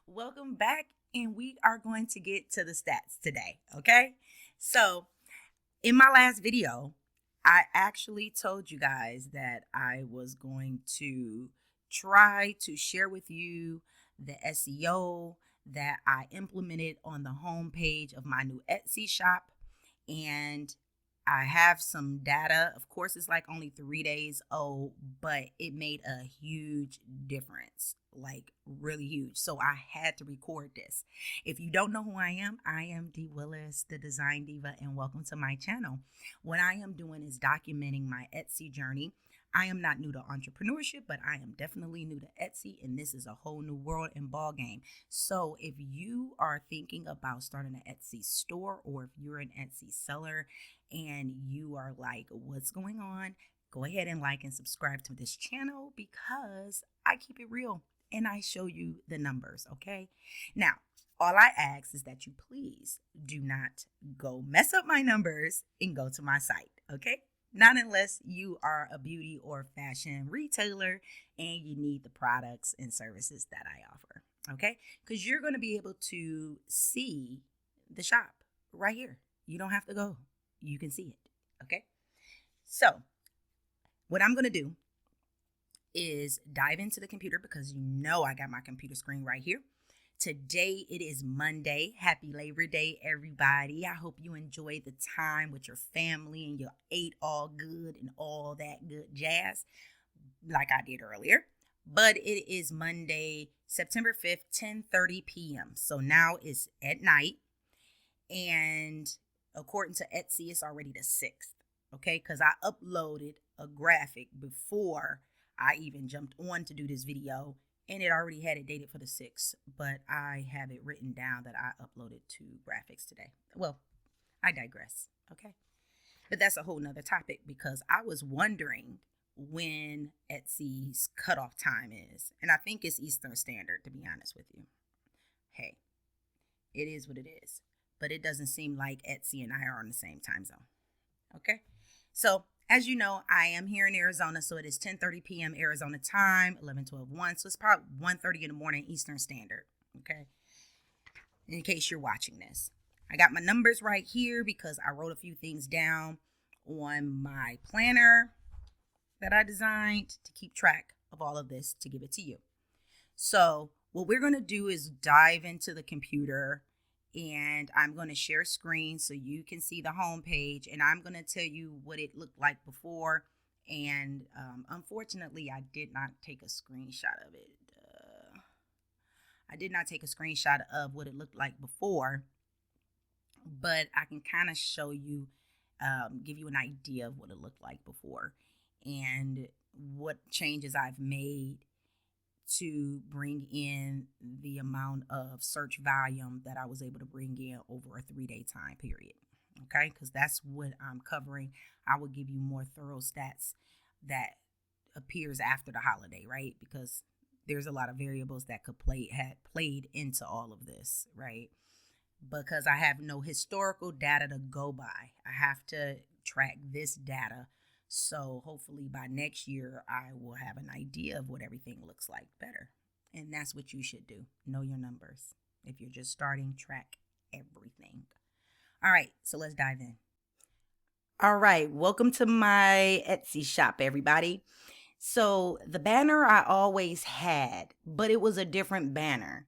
Welcome back, and we are going to get to the stats today, okay? So, in my last video, I actually told you guys that I was going to try to share with you the SEO that I implemented on the homepage of my new Etsy shop, and I have some data. Of course, it's like only 3 days old, but it made a huge difference, like really huge. So I had to record this. If you don't know who I am D. Willis, the design diva, and welcome to my channel. What I am doing is documenting my Etsy journey. I am not new to entrepreneurship, but I am definitely new to Etsy, and this is a whole new world and ball game. So if you are thinking about starting an Etsy store, or if you're an Etsy seller and you are like, what's going on? Go ahead and like and subscribe to this channel because I keep it real and I show you the numbers, okay? Now, all I ask is that you please do not go mess up my numbers and go to my site, okay? Not unless you are a beauty or fashion retailer and you need the products and services that I offer, okay? Because you're going to be able to see the shop right here. You don't have to go. You can see it, okay? So what I'm going to do is dive into the computer because you know I got my computer screen right here. Today it is Monday. Happy Labor Day, everybody. I hope you enjoyed the time with your family and you ate all good and all that good jazz like I did earlier. But it is Monday, September 5th, 10:30 p.m. So now it's at night, and according to Etsy, it's already the 6th, okay? Because I uploaded a graphic before I even jumped on to do this video, and it already had it dated for the 6th, but I have it written down that I uploaded 2 graphics today. Well, I digress, okay? But that's a whole nother topic because I was wondering when Etsy's cutoff time is, and I think it's Eastern Standard, to be honest with you. Hey, it is what it is, but it doesn't seem like Etsy and I are on the same time zone, okay? So as you know, I am here in Arizona, so it is 10:30 p.m. Arizona time, 11:12:1. So it's probably 1:30 in the morning Eastern Standard, okay? In case you're watching this. I got my numbers right here because I wrote a few things down on my planner that I designed to keep track of all of this to give it to you. So what we're going to do is dive into the computer, and I'm going to share screen so you can see the home page, and I'm going to tell you what it looked like before. And unfortunately, I did not take a screenshot of it. I did not take a screenshot of what it looked like before, but I can kind of show you, give you an idea of what it looked like before and what changes I've made to bring in the amount of search volume that I was able to bring in over a 3-day time period. Okay, because that's what I'm covering. I will give you more thorough stats that appears after the holiday, right? Because there's a lot of variables that had played into all of this, right? Because I have no historical data to go by. I have to track this data. So hopefully by next year, I will have an idea of what everything looks like better. And that's what you should do. Know your numbers. If you're just starting, track everything. All right, so let's dive in. All right, welcome to my Etsy shop, everybody. So the banner I always had, but it was a different banner.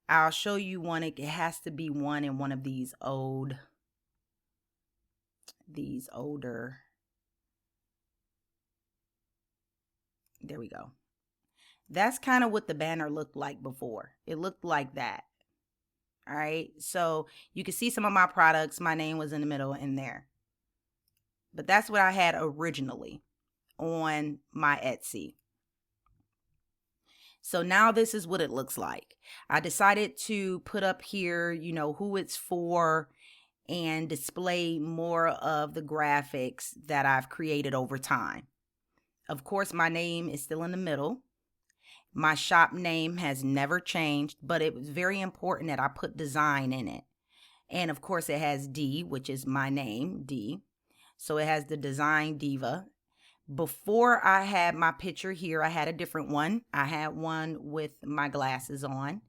I'll show you one. It has to be one in one of these older. There we go. That's kind of what the banner looked like before. It looked like that. All right. So you can see some of my products. My name was in the middle in there. But that's what I had originally on my Etsy. So now this is what it looks like. I decided to put up here, who it's for and display more of the graphics that I've created over time. Of course, my name is still in the middle. My shop name has never changed, but it was very important that I put design in it. And of course, it has D, which is my name, D. So it has the Design Diva. Before I had my picture here, I had a different one. I had one with my glasses on.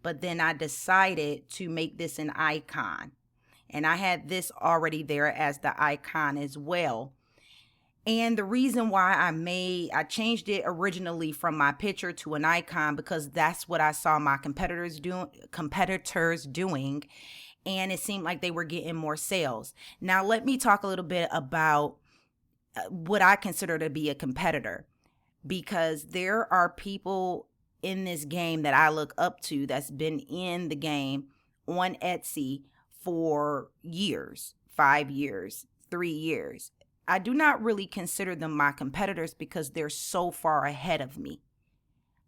but then I decided to make this an icon. And I had this already there as the icon as well. And the reason why I changed it originally from my picture to an icon, because that's what I saw my competitors doing. And it seemed like they were getting more sales. Now, let me talk a little bit about what I consider to be a competitor, because there are people in this game that I look up to that's been in the game on Etsy for years, 5 years, 3 years. I do not really consider them my competitors because they're so far ahead of me.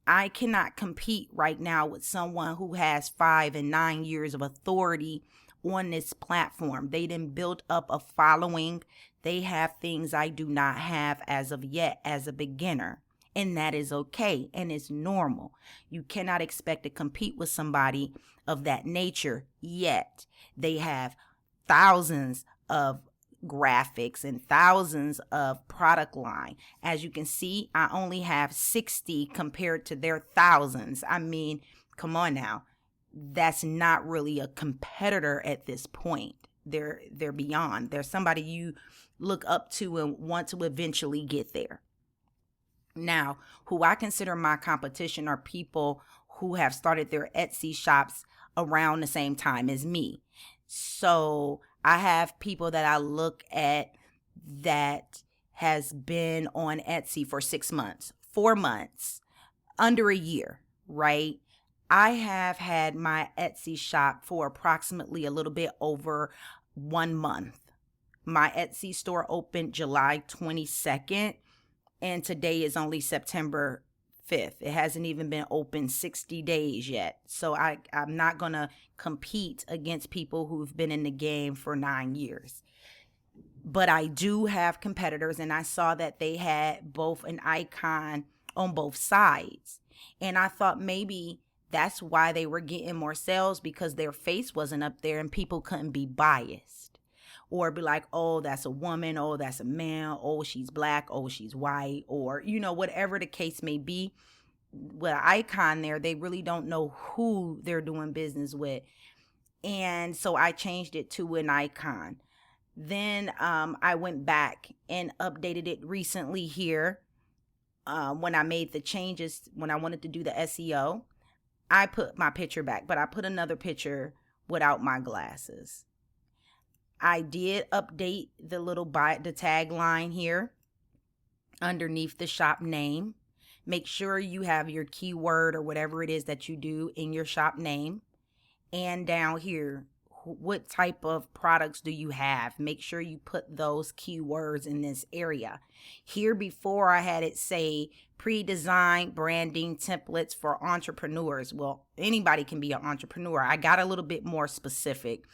I cannot compete right now with someone who has 5 and 9 years of authority on this platform. They done built up a following. They have things I do not have as of yet as a beginner. And that is okay. And it's normal. You cannot expect to compete with somebody of that nature yet. They have thousands of graphics and thousands of product line. As you can see, I only have 60 compared to their thousands. I mean, come on now. That's not really a competitor at this point. They're beyond. They're somebody you look up to and want to eventually get there. Now, who I consider my competition are people who have started their Etsy shops around the same time as me. So I have people that I look at that has been on Etsy for 6 months, 4 months, under a year, right? I have had my Etsy shop for approximately a little bit over 1 month. My Etsy store opened July 22nd, and today is only September 5th. It hasn't even been open 60 days yet. So I'm not going to compete against people who've been in the game for 9 years. But I do have competitors, and I saw that they had both an icon on both sides. And I thought maybe that's why they were getting more sales, because their face wasn't up there and people couldn't be biased. Or be like, oh, that's a woman, oh, that's a man, oh, she's black, oh, she's white, or, whatever the case may be. With an icon there, they really don't know who they're doing business with. And so I changed it to an icon. Then I went back and updated it recently here. When I made the changes, when I wanted to do the SEO, I put my picture back, but I put another picture without my glasses. I did update the the tagline here underneath the shop name. Make sure you have your keyword or whatever it is that you do in your shop name. And down here, what type of products do you have? Make sure you put those keywords in this area. Here before I had it say pre-designed branding templates for entrepreneurs. Well, anybody can be an entrepreneur. I got a little bit more specific.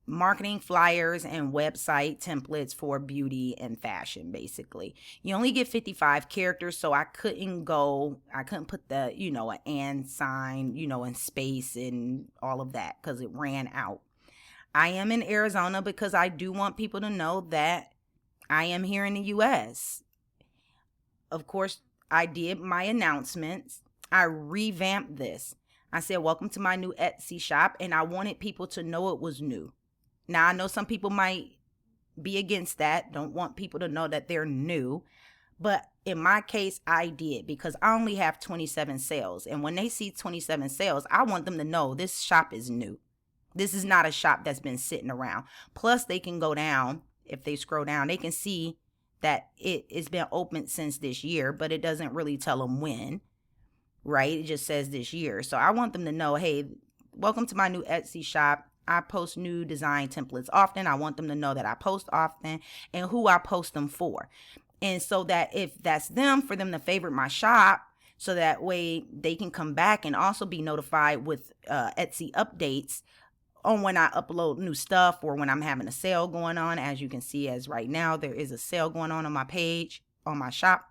Marketing flyers and website templates for beauty and fashion, basically. You only get 55 characters, so I couldn't put the, an and sign, and space and all of that because it ran out. I am in Arizona because I do want people to know that I am here in the U.S. Of course, I did my announcements. I revamped this. I said, welcome to my new Etsy shop, and I wanted people to know it was new. Now, I know some people might be against that, don't want people to know that they're new. But in my case, I did, because I only have 27 sales. And when they see 27 sales, I want them to know this shop is new. This is not a shop that's been sitting around. Plus, they can go down. If they scroll down, they can see that it's been open since this year, but it doesn't really tell them when, right? It just says this year. So I want them to know, hey, welcome to my new Etsy shop. I post new design templates often. I want them to know that I post often and who I post them for. And so that if that's them, for them to favorite my shop, so that way they can come back and also be notified with Etsy updates on when I upload new stuff or when I'm having a sale going on. As you can see, as right now, there is a sale going on my page, on my shop.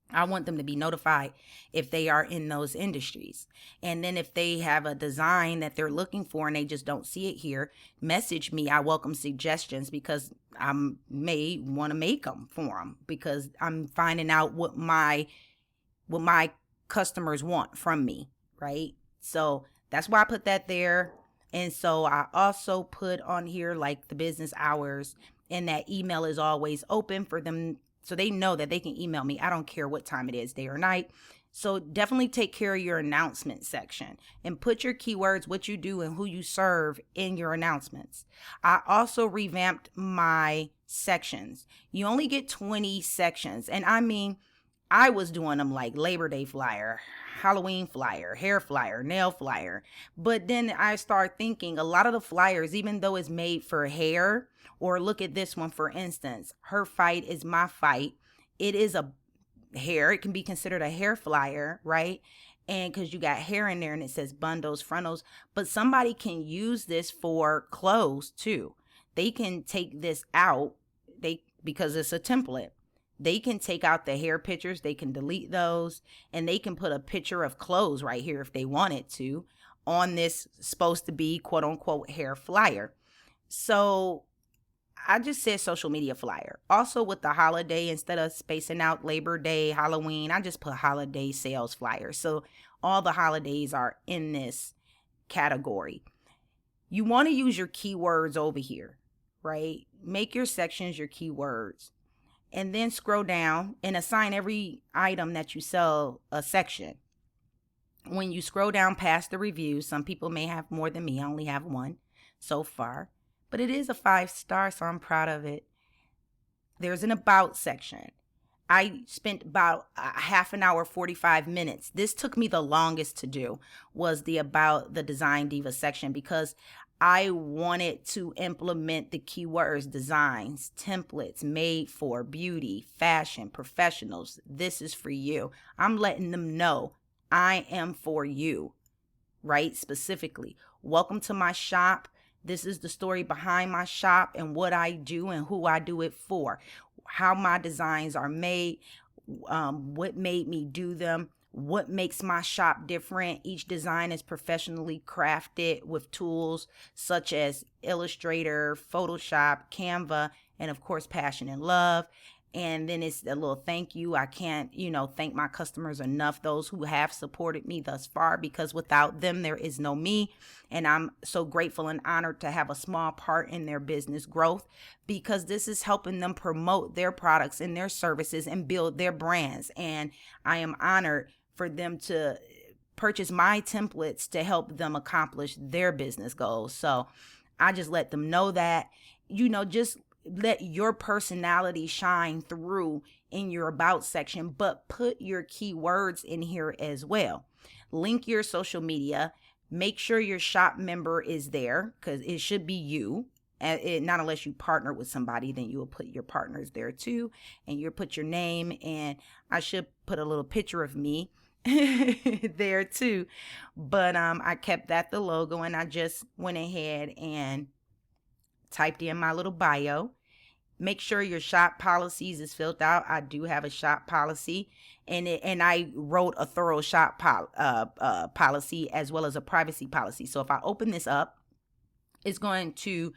I want them to be notified if they are in those industries. And then if they have a design that they're looking for and they just don't see it here, message me. I welcome suggestions, because I may want to make them for them, because I'm finding out what my customers want from me, right? So That's why I put that there. And so I also put on here like the business hours, and that email is always open for them, so they know that they can email me. I don't care what time it is, day or night. So definitely take care of your announcement section and put your keywords, what you do and who you serve in your announcements. I also revamped my sections. You only get 20 sections. And I mean, I was doing them like Labor Day flyer, Halloween flyer, hair flyer, nail flyer. But then I start thinking a lot of the flyers, even though it's made for hair, or look at this one, for instance, her fight is my fight. It is a hair. It can be considered a hair flyer, right? And because you got hair in there and it says bundles, frontals, but somebody can use this for clothes too. They can take this out, because it's a template. They can take out the hair pictures, they can delete those, and they can put a picture of clothes right here if they wanted to on this supposed to be quote unquote hair flyer. So I just said social media flyer. Also with the holiday, instead of spacing out Labor Day, Halloween, I just put holiday sales flyer. So all the holidays are in this category. You want to use your keywords over here, right? Make your sections your keywords. And then scroll down and assign every item that you sell a section. When you scroll down past the reviews, some people may have more than me. I only have one so far, but it is a 5-star, so I'm proud of it. There's an about section. I spent about a half an hour, 45 minutes. This took me the longest to do, was the about the Design Diva section, because I wanted to implement the keywords, designs, templates made for beauty, fashion, professionals. This is for you. I'm letting them know I am for you, right? Specifically, welcome to my shop. This is the story behind my shop and what I do and who I do it for, how my designs are made, what made me do them, what makes my shop different. Each design is professionally crafted with tools such as Illustrator, Photoshop, Canva, and of course, Passion and Love. And then it's a little thank you. I can't, thank my customers enough, those who have supported me thus far, because without them, there is no me. And I'm so grateful and honored to have a small part in their business growth, because this is helping them promote their products and their services and build their brands. And I am honored for them to purchase my templates to help them accomplish their business goals. So I just let them know that, just let your personality shine through in your about section, but put your keywords in here as well. Link your social media. Make sure your shop member is there, because it should be you. Not unless you partner with somebody, then you will put your partners there too, and you'll put your name, and I should put a little picture of me there too. But I kept that the logo, and I just went ahead and typed in my little bio. Make sure your shop policies is filled out. I do have a shop policy, and I wrote a thorough shop policy as well as a privacy policy. So if I open this up, you're going to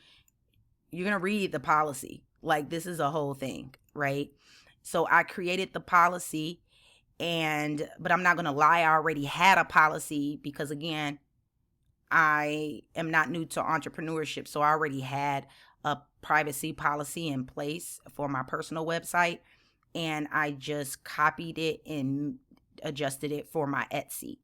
read the policy. Like, this is a whole thing, right? So I created the policy, but I'm not going to lie, I already had a policy, because again, I am not new to entrepreneurship. So I already had a privacy policy in place for my personal website, and I just copied it and adjusted it for my Etsy.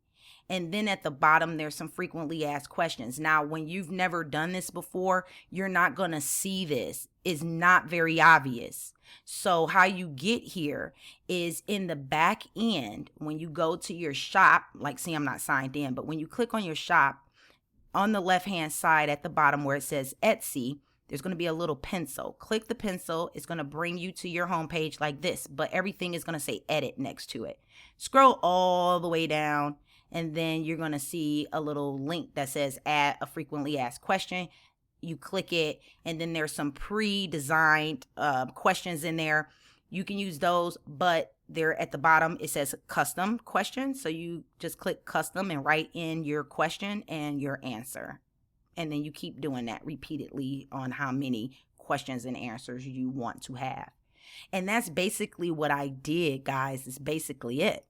And then at the bottom, there's some frequently asked questions. Now, when you've never done this before, you're not going to see this. It's not very obvious. So how you get here is in the back end. When you go to your shop, like, see, I'm not signed in, but when you click on your shop, on the left-hand side at the bottom where it says Etsy, there's going to be a little pencil. Click the pencil. It's going to bring you to your homepage like this, but everything is going to say edit next to it. Scroll all the way down, and then you're going to see a little link that says add a frequently asked question. You click it, and then there's some pre-designed questions in there. You can use those, but there at the bottom, it says custom question. So you just click custom and write in your question and your answer. And then you keep doing that repeatedly on how many questions and answers you want to have. And that's basically what I did, guys. It's basically it.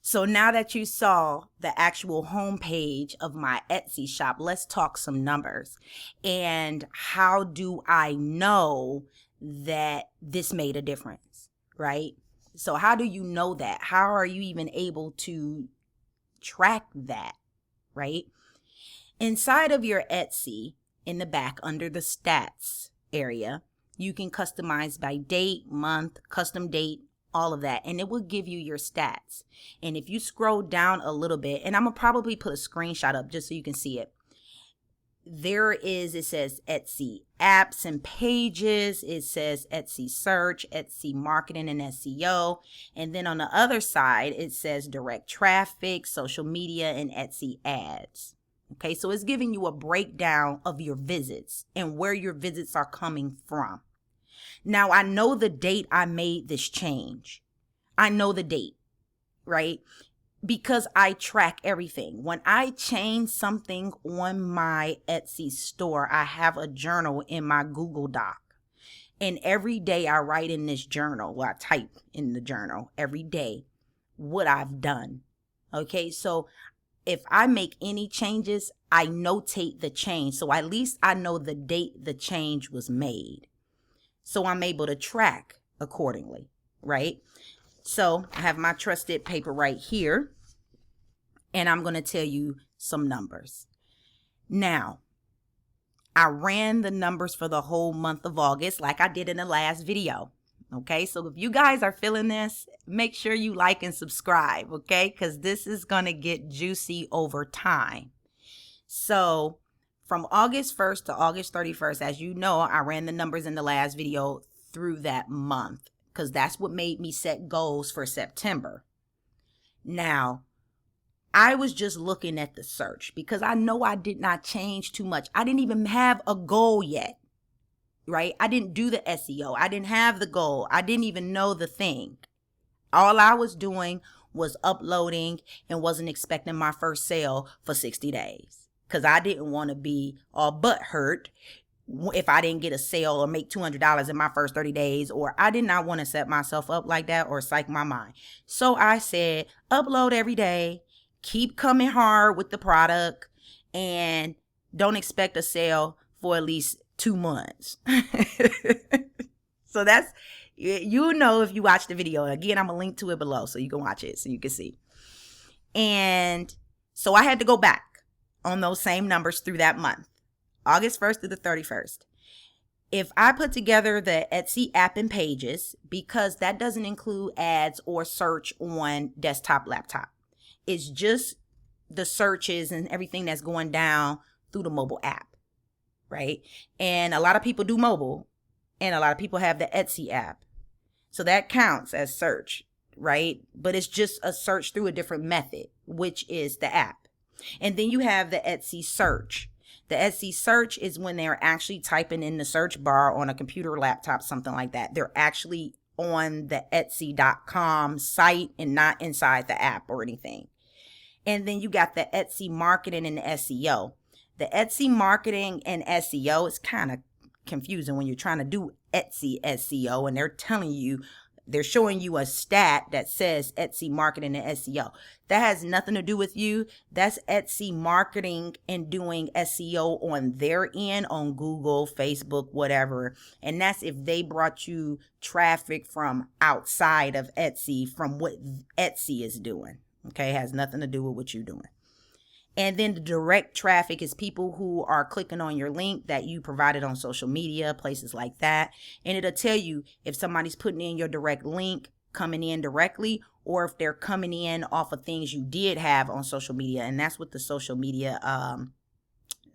So now that you saw the actual homepage of my Etsy shop, let's talk some numbers. And how do I know that this made a difference, right? So how do you know that? How are you even able to track that, right? Inside of your Etsy, in the back under the stats area, you can customize by date, month, custom date, all of that, and it will give you your stats. And if you scroll down a little bit, and I'm gonna probably put a screenshot up just so you can see it. It says Etsy apps and pages, it says Etsy search, Etsy marketing and SEO, and then on the other side it says direct traffic, social media, and Etsy ads. Okay, so it's giving you a breakdown of your visits and where your visits are coming from. Now, I know the date I made this change. I know the date, right? Because I track everything. When I change something on my Etsy store, I have a journal in my Google Doc. And every day I write in this journal, well, I type in the journal every day what I've done. Okay, so if I make any changes, I notate the change. So at least I know the date the change was made. So I'm able to track accordingly, right? So I have my trusted paper right here, and I'm going to tell you some numbers. Now, I ran the numbers for the whole month of August like I did in the last video, okay? So if you guys are feeling this, make sure you like and subscribe, okay? Because this is going to get juicy over time. So from August 1st to August 31st, as you know, I ran the numbers in the last video through that month because that's what made me set goals for September. Now, I was just looking at the search because I know I did not change too much. I didn't even have a goal yet, right? I didn't do the SEO. I didn't have the goal. I didn't even know the thing. All I was doing was uploading and wasn't expecting my first sale for 60 days. Because I didn't want to be all butthurt if I didn't get a sale or make $200 in my first 30 days, or I did not want to set myself up like that or psych my mind. So I said, upload every day, keep coming hard with the product, and don't expect a sale for at least 2 months. So that's, you know, if you watch the video. Again, I'm going to link to it below so you can watch it so you can see. And so I had to go back on those same numbers through that month, August 1st through the 31st. If I put together the Etsy app and pages, because that doesn't include ads or search on desktop, laptop. It's just the searches and everything that's going down through the mobile app, right? And a lot of people do mobile, and a lot of people have the Etsy app. So that counts as search, right? But it's just a search through a different method, which is the app. And then you have the Etsy search. The Etsy search is when they're actually typing in the search bar on a computer, laptop, something like that. They're actually on the Etsy.com site and not inside the app or anything. And then you got the Etsy marketing and the SEO. The Etsy marketing and SEO is kind of confusing when you're trying to do Etsy SEO and they're showing you a stat that says Etsy marketing and SEO. That has nothing to do with you. That's Etsy marketing and doing SEO on their end, on Google, Facebook, whatever. And that's if they brought you traffic from outside of Etsy, from what Etsy is doing. Okay, it has nothing to do with what you're doing. And then the direct traffic is people who are clicking on your link that you provided on social media, places like that. And it'll tell you if somebody's putting in your direct link, coming in directly, or if they're coming in off of things you did have on social media. And that's what the social media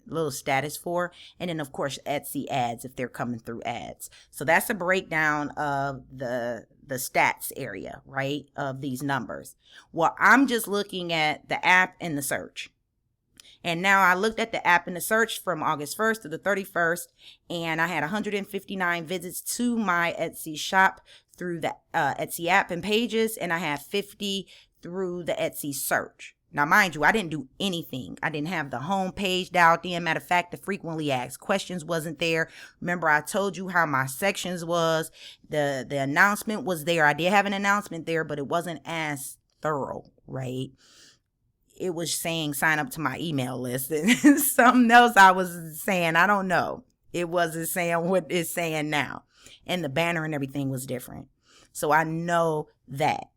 little status for. And then, of course, Etsy ads if they're coming through ads. So that's a breakdown of the stats area, right, of these numbers. Well, I'm just looking at the app and the search. And now I looked at the app and the search from August 1st to the 31st, and I had 159 visits to my Etsy shop through the Etsy app and pages, and I had 50 through the Etsy search. Now, mind you, I didn't do anything. I didn't have the home page dialed in. Matter of fact, the frequently asked questions wasn't there. Remember, I told you how my sections was. The announcement was there. I did have an announcement there, but it wasn't as thorough, right? It was saying sign up to my email list, and something else I was saying, I don't know. It wasn't saying what it's saying now. And the banner and everything was different. So I know that.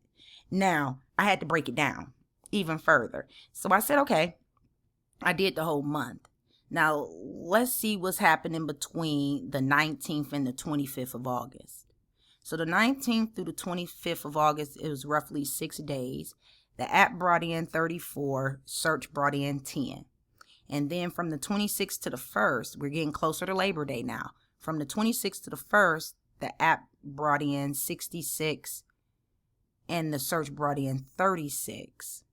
Now, I had to break it down even further. So I said, okay, I did the whole month. Now, let's see what's happening between the 19th and the 25th of August. So the 19th through the 25th of August, it was roughly 6 days. The app brought in 34, search brought in 10. And then from the 26th to the 1st, we're getting closer to Labor Day now. From the 26th to the 1st, the app brought in 66 and the search brought in 36.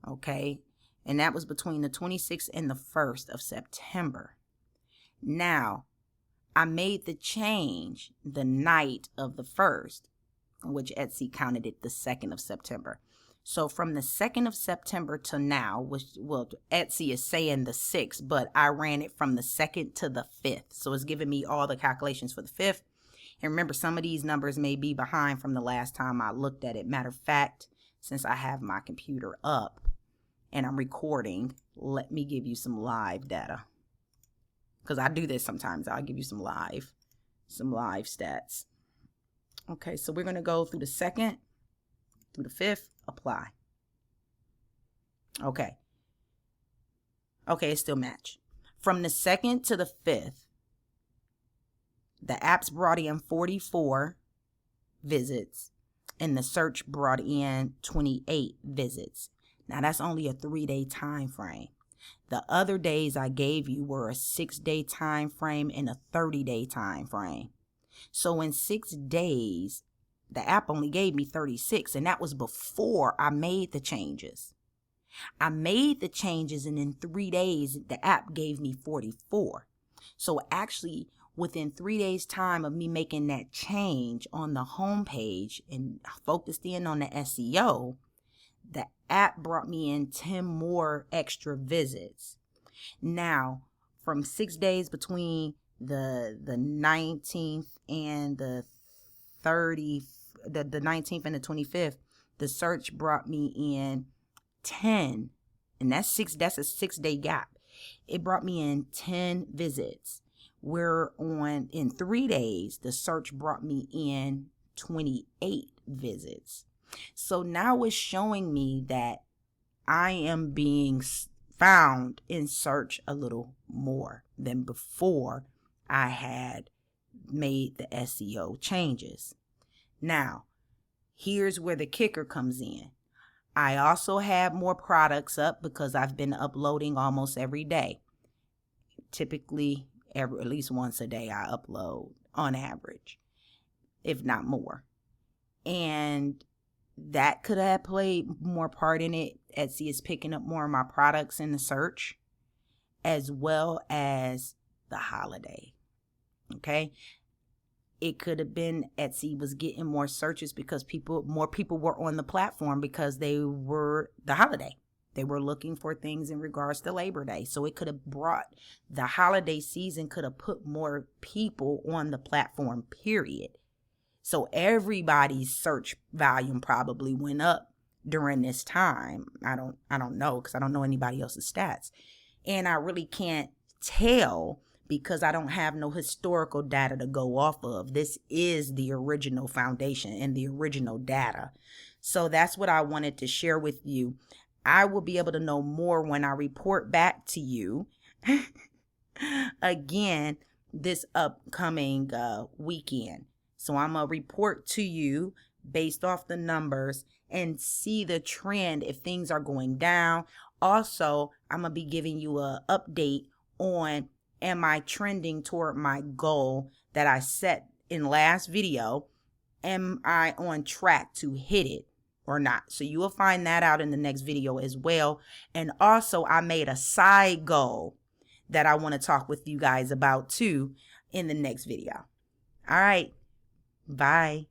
Okay? And that was between the 26th and the 1st of September. Now, I made the change the night of the 1st, which Etsy counted it the 2nd of September. So from the 2nd of September to now, which, well, Etsy is saying the 6th, but I ran it from the 2nd to the 5th. So it's giving me all the calculations for the 5th. And remember, some of these numbers may be behind from the last time I looked at it. Matter of fact, since I have my computer up and I'm recording, let me give you some live data. Because I do this sometimes. I'll give you some live stats. Okay, so we're going to go through the 2nd, through the 5th, apply. Okay, it still match. From the 2nd to the 5th, the apps brought in 44 visits and the search brought in 28 visits. Now that's only a 3-day time frame. The other days I gave you were a 6-day time frame and a 30-day time frame. So in 6 days, the app only gave me 36, and that was before I made the changes. I made the changes, and in 3 days, the app gave me 44. So actually, within 3 days' time of me making that change on the homepage and focused in on the SEO, the app brought me in 10 more extra visits. Now, from 6 days between the 19th and the 19th and the 25th, the search brought me in 10, and that's a 6-day gap. It brought me in 10 visits. Where in 3 days, the search brought me in 28 visits. So now it's showing me that I am being found in search a little more than before I had made the SEO changes. Now, here's where the kicker comes in. I also have more products up because I've been uploading almost every day. Typically, at least once a day I upload on average, if not more. And that could have played more part in it. Etsy is picking up more of my products in the search, as well as the holiday. Okay. It could have been Etsy was getting more searches because more people were on the platform because they were the holiday. They were looking for things in regards to Labor Day. So it could have brought the holiday season, could have put more people on the platform, period. So everybody's search volume probably went up during this time. I don't know because I don't know anybody else's stats. And I really can't tell because I don't have no historical data to go off of. This is the original foundation and the original data. So that's what I wanted to share with you. I will be able to know more when I report back to you again this upcoming weekend. So I'm going to report to you based off the numbers and see the trend if things are going down. Also, I'm going to be giving you an update on am I trending toward my goal that I set in last video? Am I on track to hit it or not? So you will find that out in the next video as well. And also I made a side goal that I want to talk with you guys about too in the next video. All right. Bye.